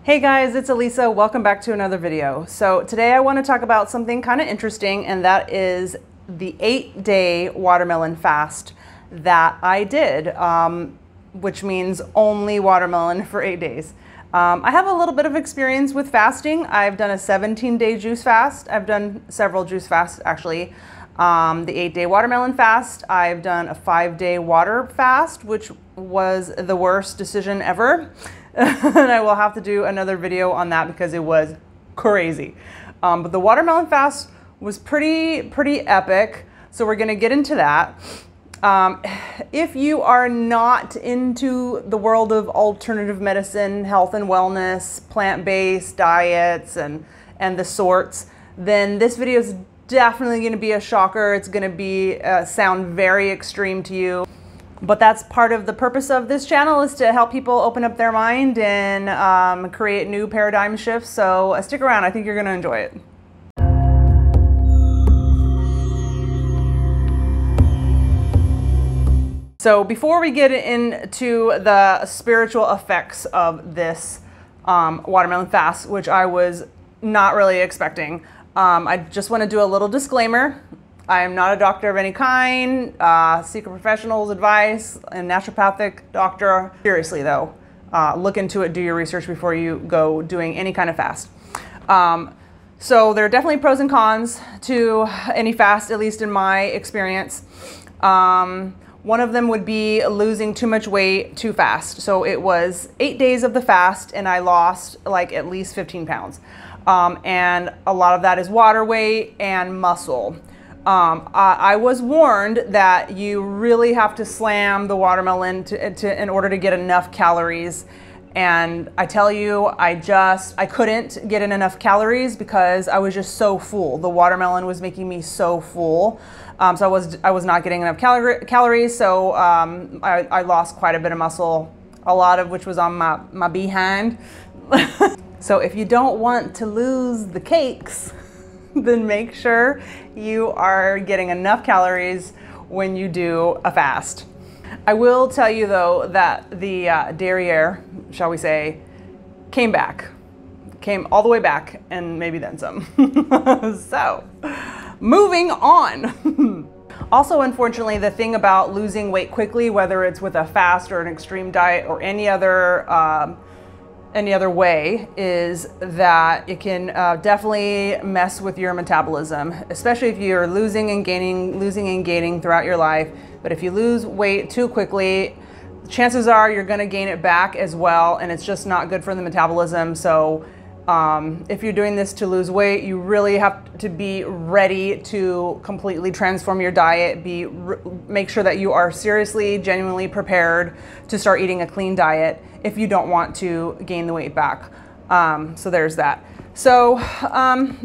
Hey guys, it's Elisa. Welcome back to another video. So today I want to talk about something kind of interesting, and that is the 8-day watermelon fast that I did, which means only watermelon for 8 days. I have a little bit of experience with fasting. I've done a 17-day juice fast. I've done several juice fasts actually. The 8-day watermelon fast. I've done a 5-day water fast, which was the worst decision ever. And I will have to do another video on that because it was crazy. But the watermelon fast was pretty epic. So we're gonna get into that. If you are not into the world of alternative medicine, health and wellness, plant-based diets and the sorts, then this video is definitely gonna be a shocker. It's gonna be sound very extreme to you. But that's part of the purpose of this channel, is to help people open up their mind and create new paradigm shifts. So stick around, I think you're gonna enjoy it. So before we get into the spiritual effects of this watermelon fast, which I was not really expecting, I just wanna do a little disclaimer. I am not a doctor of any kind, seek a professional's advice, a naturopathic doctor. Seriously though, look into it, do your research before you go doing any kind of fast. So there are definitely pros and cons to any fast, at least in my experience. One of them would be losing too much weight too fast. So it was 8 days of the fast and I lost like at least 15 pounds. And a lot of that is water weight and muscle. I was warned that you really have to slam the watermelon in order to get enough calories. And I tell you, I couldn't get in enough calories because I was just so full. The watermelon was making me so full. So I was not getting enough calories. So I lost quite a bit of muscle, a lot of which was on my behind. So if you don't want to lose the cakes, then make sure you are getting enough calories when you do a fast. I will tell you though that the derriere, shall we say, came all the way back and maybe then some. So, moving on. Also, unfortunately, the thing about losing weight quickly, whether it's with a fast or an extreme diet or any other way, is that it can definitely mess with your metabolism, especially if you're losing and gaining throughout your life. But if you lose weight too quickly, chances are you're going to gain it back as well, and it's just not good for the metabolism. So if you're doing this to lose weight, you really have to be ready to completely transform your diet. Make sure that you are seriously, genuinely prepared to start eating a clean diet if you don't want to gain the weight back. So there's that. So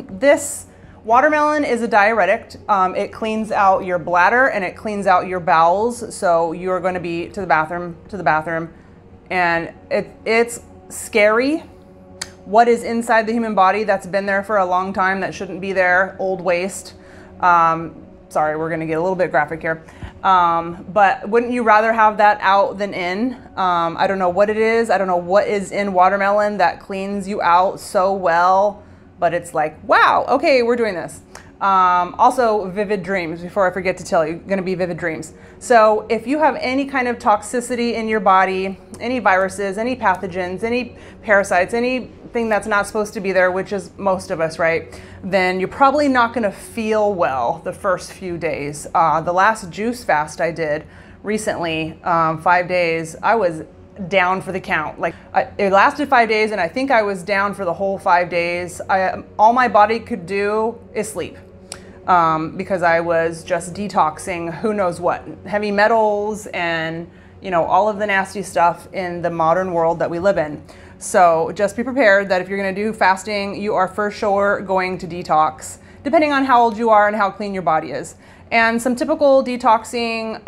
this watermelon is a diuretic. It cleans out your bladder and it cleans out your bowels. So you're going to be to the bathroom, and it's scary what is inside the human body that's been there for a long time that shouldn't be there. Old waste. Sorry, we're going to get a little bit graphic here. But wouldn't you rather have that out than in? I don't know what it is. I don't know what is in watermelon that cleans you out so well, but it's like, wow, okay, we're doing this. Also, vivid dreams, before I forget to tell you, going to be vivid dreams. So if you have any kind of toxicity in your body, any viruses, any pathogens, any parasites, anything that's not supposed to be there, which is most of us, right? Then you're probably not going to feel well the first few days. The last juice fast I did recently, 5 days, I was down for the count. Like it lasted 5 days and I think I was down for the whole 5 days. All my body could do is sleep. Because I was just detoxing who knows what, heavy metals and, you know, all of the nasty stuff in the modern world that we live in. So just be prepared that if you're going to do fasting, you are for sure going to detox, depending on how old you are and how clean your body is. And some typical detoxing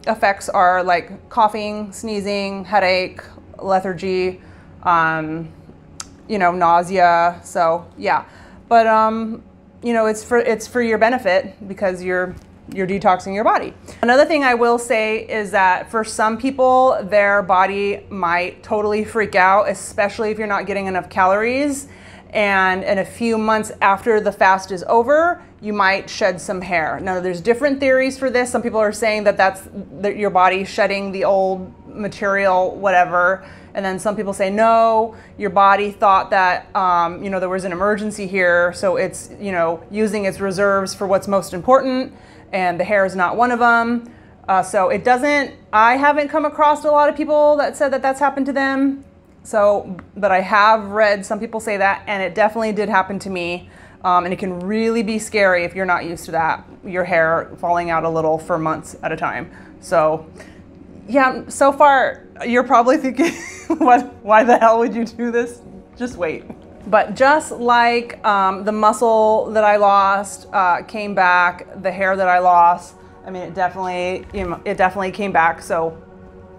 effects are like coughing, sneezing, headache, lethargy, you know, nausea. So yeah, but you know, it's for your benefit because you're you're detoxing your body. Another thing I will say is that for some people, their body might totally freak out, especially if you're not getting enough calories. And in a few months after the fast is over, you might shed some hair. Now, there's different theories for this. Some people are saying that that's your body shedding the old material, whatever. And then some people say, no, your body thought that, there was an emergency here. So it's, using its reserves for what's most important. And the hair is not one of them. So it doesn't, I haven't come across a lot of people that said that that's happened to them. So, but I have read some people say that, and it definitely did happen to me. And it can really be scary if you're not used to that, your hair falling out a little for months at a time. So yeah, so far you're probably thinking, why the hell would you do this? Just wait. But just like the muscle that I lost came back, the hair that I lost, I mean, it definitely came back. So,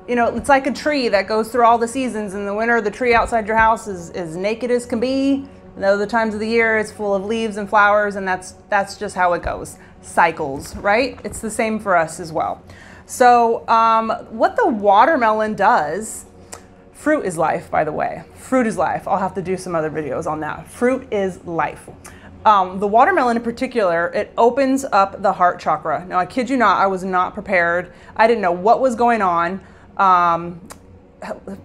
it's like a tree that goes through all the seasons. In the winter, the tree outside your house is naked as can be. And other times of the year, it's full of leaves and flowers, and that's just how it goes. Cycles, right? It's the same for us as well. So what the watermelon does, fruit is life, by the way. Fruit is life. I'll have to do some other videos on that. Fruit is life. The watermelon in particular, it opens up the heart chakra. Now, I kid you not, I was not prepared. I didn't know what was going on.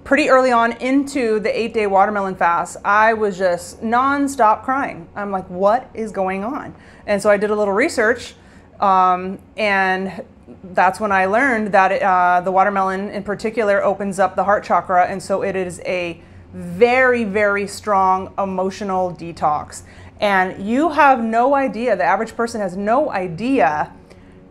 Pretty early on into the 8-day watermelon fast, I was just nonstop crying. I'm like, what is going on? And so I did a little research, and that's when I learned that the watermelon in particular opens up the heart chakra. And so it is a very, very strong emotional detox. And you have no idea, the average person has no idea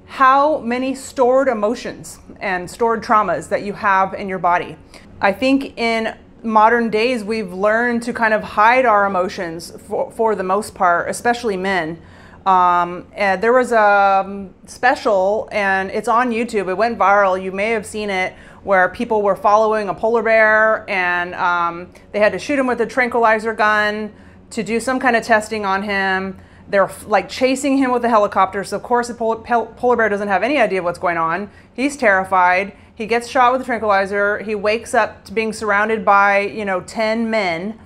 how many stored emotions and stored traumas that you have in your body. I think in modern days, we've learned to kind of hide our emotions for the most part, especially men. And there was a special, and it's on YouTube. It went viral. You may have seen it, where people were following a polar bear, and they had to shoot him with a tranquilizer gun to do some kind of testing on him. They're like chasing him with a helicopter. So of course the polar bear doesn't have any idea what's going on. He's terrified. He gets shot with a tranquilizer. He wakes up to being surrounded by, 10 men,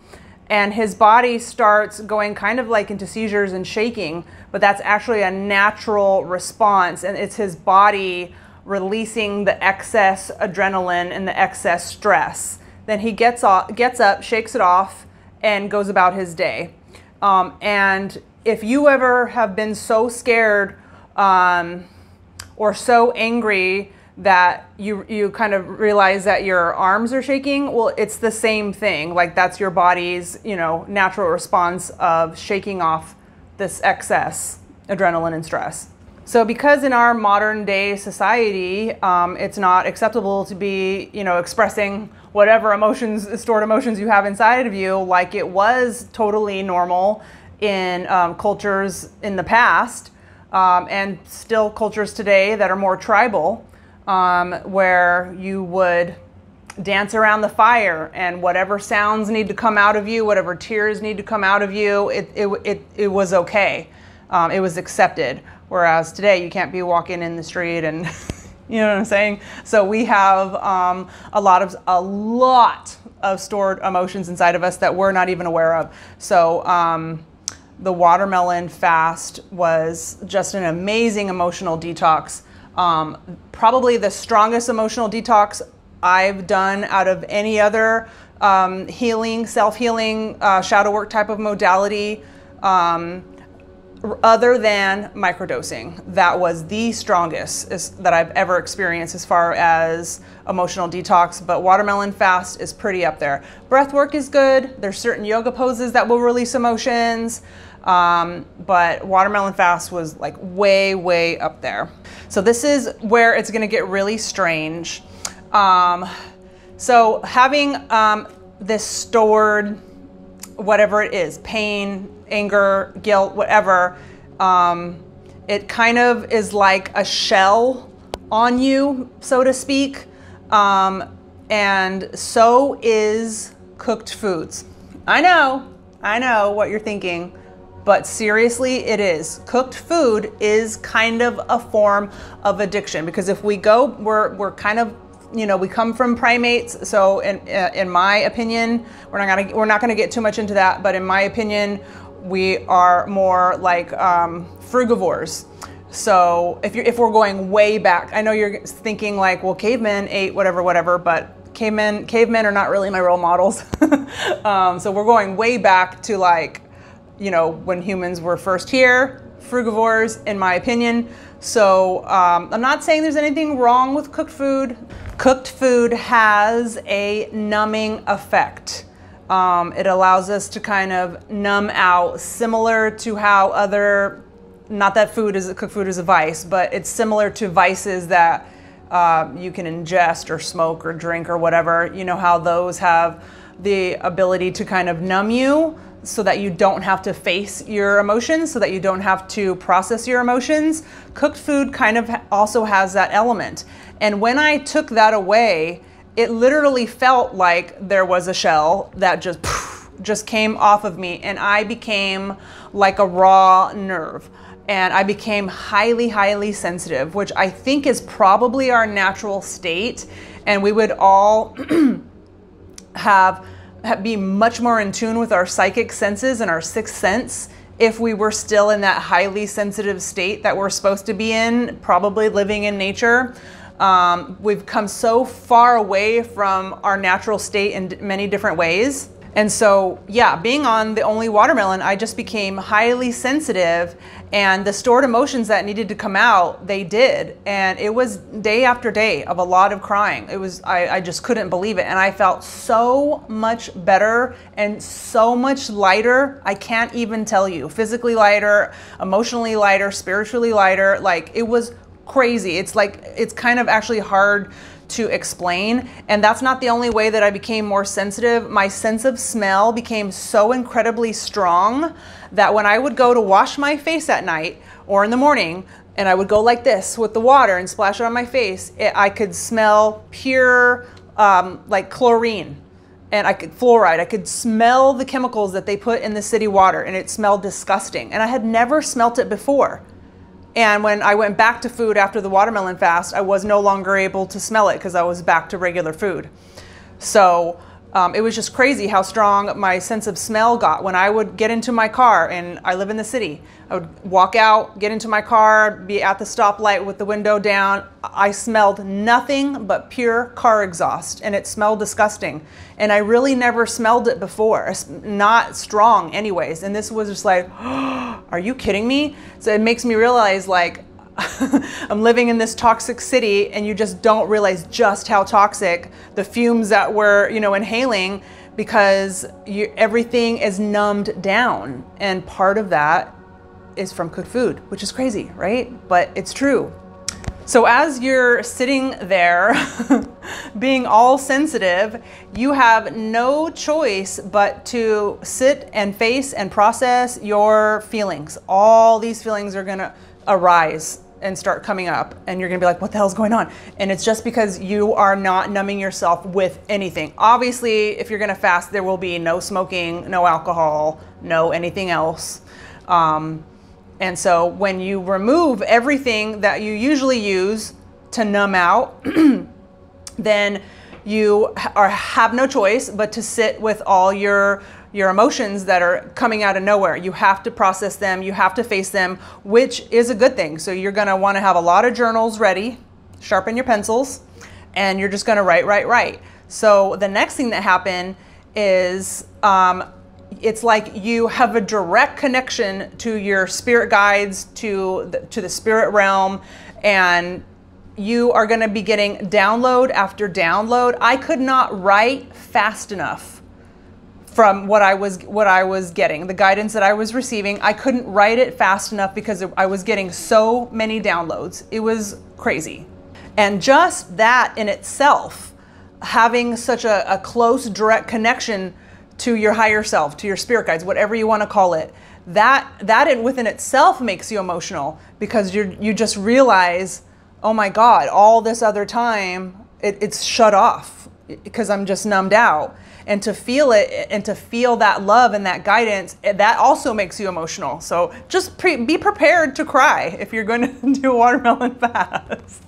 and his body starts going kind of like into seizures and shaking, but that's actually a natural response. And it's his body releasing the excess adrenaline and the excess stress. Then he gets up, shakes it off, and goes about his day. And if you ever have been so scared or so angry that you kind of realize that your arms are shaking, well, it's the same thing. Like, that's your body's, natural response of shaking off this excess adrenaline and stress. So because in our modern day society, it's not acceptable to be, expressing whatever emotions, stored emotions you have inside of you, like it was totally normal in cultures in the past, and still cultures today that are more tribal, where you would dance around the fire, and whatever sounds need to come out of you, whatever tears need to come out of you, it was okay. It was accepted. Whereas today you can't be walking in the street and you know what I'm saying? So we have a lot of stored emotions inside of us that we're not even aware of. So the watermelon fast was just an amazing emotional detox. Probably the strongest emotional detox I've done out of any other healing, self-healing, shadow work type of modality, other than microdosing. That was the strongest that I've ever experienced as far as emotional detox, but watermelon fast is pretty up there. Breath work is good. There's certain yoga poses that will release emotions, but watermelon fast was like way, way up there. So this is where it's gonna get really strange. So having this stored, whatever it is, pain, anger, guilt, whatever, it kind of is like a shell on you, so to speak. And so is cooked foods. I know what you're thinking. but seriously, it is. Cooked food is kind of a form of addiction, because if we go, we're kind of, you know, we come from primates. So in my opinion, we're not gonna get too much into that, but in my opinion, we are more like frugivores. So if we're going way back, I know you're thinking like, well, cavemen ate whatever, but cavemen are not really my role models. So we're going way back to, like, you know, when humans were first here, frugivores, in my opinion. So I'm not saying there's anything wrong with cooked food. Cooked food has a numbing effect. It allows us to kind of numb out, similar to how not that cooked food is a vice, but it's similar to vices that you can ingest or smoke or drink or whatever. You know how those have the ability to kind of numb you so that you don't have to face your emotions, so that you don't have to process your emotions. Cooked food kind of also has that element. And when I took that away, it literally felt like there was a shell that just came off of me, and I became like a raw nerve. And I became highly, highly sensitive, which I think is probably our natural state. And we would all be much more in tune with our psychic senses and our sixth sense if we were still in that highly sensitive state that we're supposed to be in, probably living in nature. We've come so far away from our natural state in many different ways. And so, yeah, being on the Only Watermelon, I just became highly sensitive, and the stored emotions that needed to come out, they did. And it was day after day of a lot of crying. It was, I just couldn't believe it. And I felt so much better and so much lighter. I can't even tell you. Physically lighter, emotionally lighter, spiritually lighter. Like, it was crazy. It's like, it's kind of actually hard to explain. And that's not the only way that I became more sensitive. My sense of smell became so incredibly strong that when I would go to wash my face at night or in the morning, and I would go like this with the water and splash it on my face, I could smell pure like chlorine, and fluoride. I could smell the chemicals that they put in the city water, and it smelled disgusting. And I had never smelt it before. And when I went back to food after the watermelon fast, I was no longer able to smell it because I was back to regular food. So it was just crazy how strong my sense of smell got. When I would get into my car, and I live in the city, I would walk out, get into my car, be at the stoplight with the window down. I smelled nothing but pure car exhaust, and it smelled disgusting. And I really never smelled it before, not strong anyways. And this was just like, oh, are you kidding me? So it makes me realize, like, I'm living in this toxic city, and you just don't realize just how toxic the fumes that we're, you know, inhaling, because everything is numbed down. And part of that is from cooked food, which is crazy, right? But it's true. So as you're sitting there being all sensitive, you have no choice but to sit and face and process your feelings. All these feelings are gonna arise and start coming up, and you're gonna be like, what the hell's going on? And it's just because you are not numbing yourself with anything. Obviously, if you're gonna fast, there will be no smoking, no alcohol, no anything else. And so when you remove everything that you usually use to numb out, then you have no choice but to sit with all your emotions that are coming out of nowhere. You have to process them, you have to face them, which is a good thing. So you're gonna wanna have a lot of journals ready, sharpen your pencils, and you're just gonna write. So the next thing that happened is, it's like you have a direct connection to your spirit guides, to the spirit realm, and you are going to be getting download after download. I could not write fast enough from what I was getting, the guidance that I was receiving. I couldn't write it fast enough because I was getting so many downloads. It was crazy. And just that in itself, having such a close, direct connection to your higher self, to your spirit guides, whatever you want to call it, that within itself makes you emotional, because you just realize, oh my God, all this other time it's shut off because I'm just numbed out. and to feel it and to feel that love and that guidance, that also makes you emotional. So just be prepared to cry if you're going to do a watermelon fast.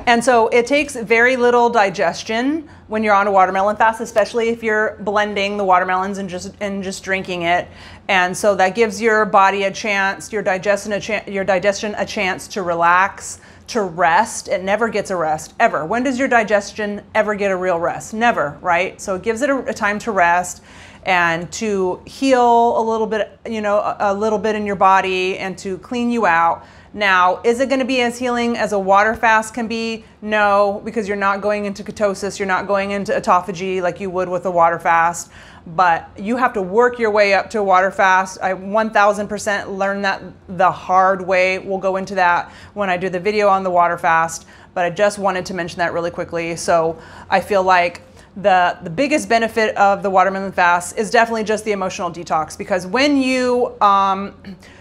And so it takes very little digestion when you're on a watermelon fast, especially if you're blending the watermelons and just drinking it. And so that gives your body a chance, your digestion a chance to relax, to rest. It never gets a rest, ever. When does your digestion ever get a real rest? Never, right? So it gives it a time to rest and to heal a little bit, a little bit in your body and to clean you out. Now, is it going to be as healing as a water fast can be? No, because you're not going into ketosis, you're not going into autophagy like you would with a water fast, but you have to work your way up to a water fast. I 1000% learned that the hard way. We'll go into that when I do the video on the water fast, but I just wanted to mention that really quickly. So I feel like the biggest benefit of the watermelon fast is definitely just the emotional detox, because when you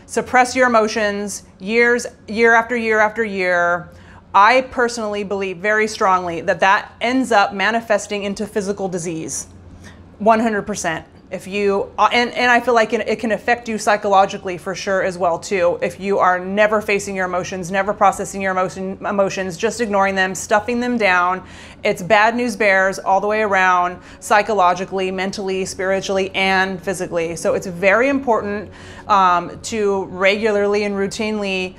suppress your emotions year after year after year, I personally believe very strongly that ends up manifesting into physical disease, 100%. If you, and I feel like it can affect you psychologically for sure as well too. If you are never facing your emotions, never processing your emotions, just ignoring them, stuffing them down, it's bad news bears all the way around, psychologically, mentally, spiritually, and physically. So it's very important to regularly and routinely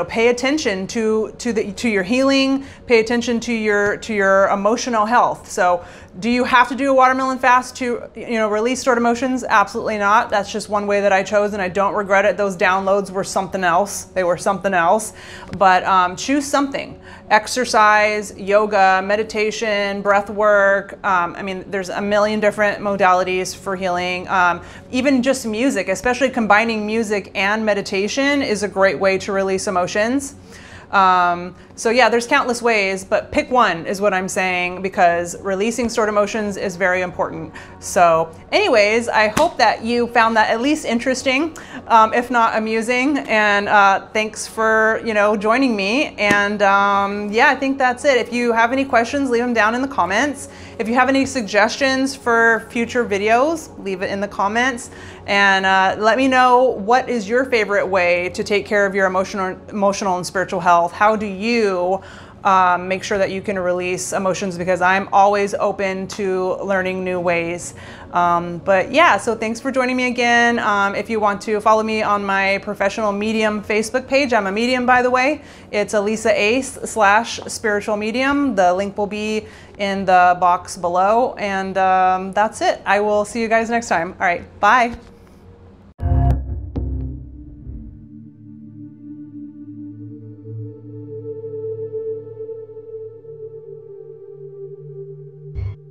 pay attention to your healing, pay attention to your emotional health. So do you have to do a watermelon fast to release stored emotions? Absolutely not. That's just one way that I chose, and I don't regret it. Those downloads were something else. They were something else. But choose something. Exercise, yoga, meditation, breath work. I mean, there's a million different modalities for healing. Even just music, especially combining music and meditation, is a great way to release emotions. So yeah, there's countless ways, but pick one is what I'm saying, because releasing stored emotions is very important. So anyways, I hope that you found that at least interesting, if not amusing, and thanks for joining me. And yeah, I think that's it. If you have any questions, leave them down in the comments. If you have any suggestions for future videos, leave it in the comments, and let me know what is your favorite way to take care of your emotional and spiritual health. How do you make sure that you can release emotions? Because I'm always open to learning new ways. But yeah, so thanks for joining me again. If you want to follow me on my professional Medium Facebook page, I'm a medium, by the way. It's Alisa Ace /spiritual medium. The link will be in the box below. And that's it. I will see you guys next time. All right, bye.